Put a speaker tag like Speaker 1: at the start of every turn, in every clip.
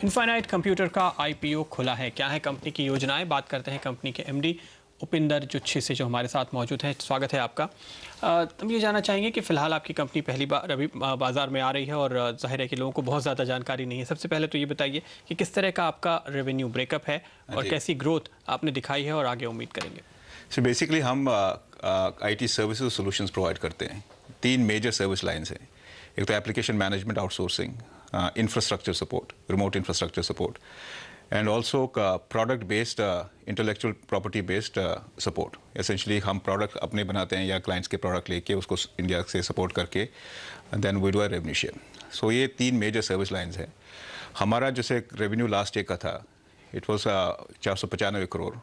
Speaker 1: Infinite computer का IPO खुला है, क्या है कंपनी की योजनाएं, बात करते हैं कंपनी के एमडी उपिंदर जुच्छी से जो हमारे साथ मौजूद हैं। स्वागत है आपका। हम ये जानना चाहेंगे कि फ़िलहाल आपकी कंपनी पहली बार अभी बाज़ार में आ रही है और जाहिर है कि लोगों को बहुत ज़्यादा जानकारी नहीं है। सबसे पहले तो ये बताइए कि किस तरह का आपका रेवेन्यू ब्रेकअप है और कैसी ग्रोथ आपने दिखाई है और आगे उम्मीद करेंगे।
Speaker 2: सो बेसिकली हम आईटी सर्विसेज सोल्यूशंस प्रोवाइड करते हैं। 3 मेजर सर्विस लाइंस हैं। एक तो application management outsourcing, infrastructure support, remote infrastructure support, and also product based intellectual property based support. Essentially हम product अपने बनाते हैं या clients के product लेके उसको इंडिया से support करके then we do a revenue share. So ये 3 major service lines हैं। हमारा जैसे revenue last year का था, it was 495 करोड़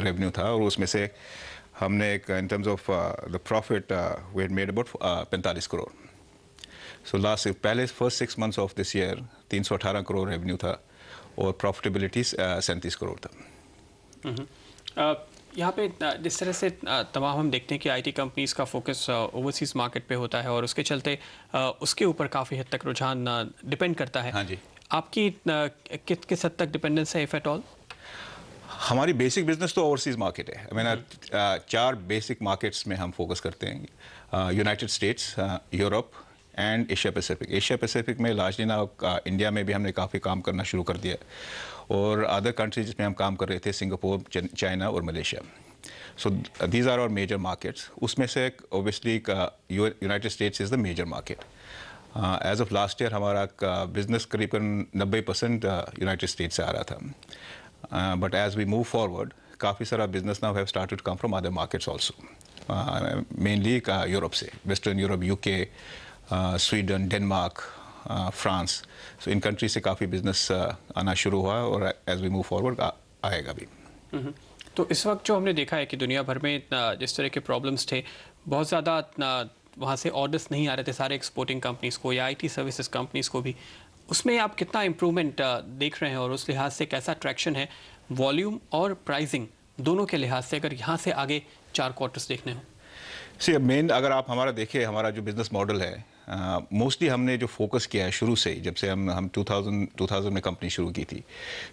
Speaker 2: revenue था और उसमें से हमने एक in terms of the profit we had made about 45 crore. So पहले first 6 months of this year 318 crore revenue था और प्रॉफिटेबिलिटी 37 करोड़ था।
Speaker 1: यहाँ पे जिस तरह से तमाम हम देखते हैं कि आईटी कंपनीज का फोकस ओवरसीज मार्केट पे होता है और उसके चलते उसके ऊपर काफ़ी हद तक रुझान डिपेंड करता है।
Speaker 2: हाँ जी।
Speaker 1: आपकी किस हद तक डिपेंडेंस है, इफ एट ऑल?
Speaker 2: हमारी बेसिक बिजनेस तो ओवरसीज मार्केट है। मैंने 4 बेसिक मार्केट्स में हम फोकस करते हैं, United states, Europe and Asia Pacific. Asia Pacific में लार्जली ना इंडिया में भी हमने काफ़ी काम करना शुरू कर दिया और अदर कंट्रीज जिसमें हम काम कर रहे थे, सिंगापुर, चाइना और Malaysia. So these are our major markets. उसमें से obviously United States is the major market. As of last year हमारा बिजनेस करीबन 90% यूनाइटेड स्टेट्स से आ रहा था। But as we move forward काफ़ी सारा business now have started come from other markets also, mainly Europe से, western Europe, UK, Sweden, Denmark, France. So in country से काफ़ी बिजनेस आना शुरू हुआ और एज वी मूव फॉरवर्ड आएगा भी।
Speaker 1: तो इस वक्त जो हमने देखा है कि दुनिया भर में जिस तरह के प्रॉब्लम्स थे, बहुत ज़्यादा वहाँ से ऑर्डर्स नहीं आ रहे थे सारे एक्सपोर्टिंग कंपनीज़ को या आईटी सर्विसेज कंपनीज़ को भी, उसमें आप कितना इम्प्रूवमेंट देख रहे हैं और उस लिहाज से कैसा ट्रैक्शन है वॉल्यूम और प्राइसिंग दोनों के लिहाज से, अगर यहाँ से आगे 4 क्वार्टर्स देखने हो?
Speaker 2: सी मेन अगर आप हमारा देखें, हमारा जो बिज़नेस मॉडल है, मोस्टली हमने जो फोकस किया है शुरू से ही, जब से हम 2000 में कंपनी शुरू की थी,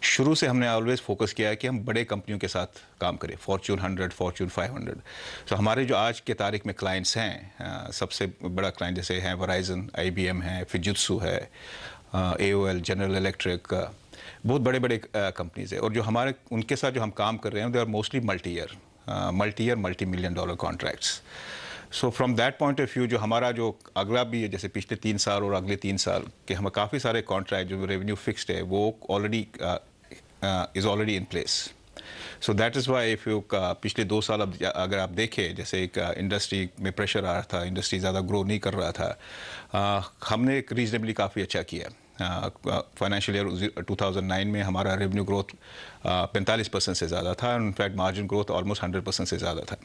Speaker 2: शुरू से हमने ऑलवेज फोकस किया है कि हम बड़े कंपनियों के साथ काम करें, फॉर्च्यून 100, फॉर्च्यून 500। तो हमारे जो आज के तारीख में क्लाइंट्स हैं, सबसे बड़ा क्लाइंट जैसे हैं वराइजन, IBM है, फिजित्सु है, AOL, जनरल इलेक्ट्रिक, बहुत बड़े बड़े कंपनीज है। और जो हमारे उनके साथ जो हम काम कर रहे हैं, they are mostly multi million dollar contracts. So from that point of view जो हमारा जो अगला भी है, जैसे पिछले 3 साल और अगले 3 साल के हमें काफ़ी सारे कॉन्ट्रैक्ट जो रेवेन्यू फिक्स्ड है वो already is already in place. So that is why if you पिछले 2 साल अब अगर आप देखें, जैसे एक इंडस्ट्री में प्रेशर आ रहा था, इंडस्ट्री ज़्यादा ग्रो नहीं कर रहा था, हमने एक रीजनेबली काफ़ी अच्छा किया। फाइनेंशियल ईयर 2009 में हमारा रेवेन्यू ग्रोथ 45% से ज़्यादा था, इनफैक्ट मार्जिन ग्रोथ ऑलमोस्ट 100% से ज़्यादा था।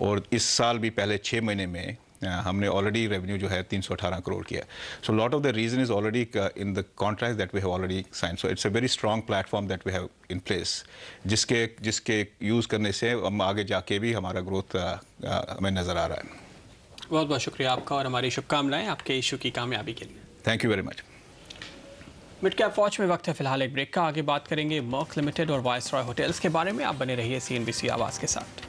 Speaker 2: और इस साल भी पहले 6 महीने में हमने ऑलरेडी रेवेन्यू जो है 318 करोड़ किया। So lot of the reason is already in the contract that we have already sign. So it's a very strong platform that we have in place, जिसके यूज़ करने से हम आगे जाके भी हमारा ग्रोथ हमें नज़र आ रहा है।
Speaker 1: बहुत बहुत शुक्रिया आपका और हमारी शुभकामनाएं आपके इशू की कामयाबी के लिए।
Speaker 2: Thank you very much.
Speaker 1: Mid cap watch में वक्त है फिलहाल एक ब्रेक का। आगे बात करेंगे मर्क लिमिटेड और वायसरॉय होटल्स के बारे में। आप बने रहिए CNBC आवाज़ के साथ।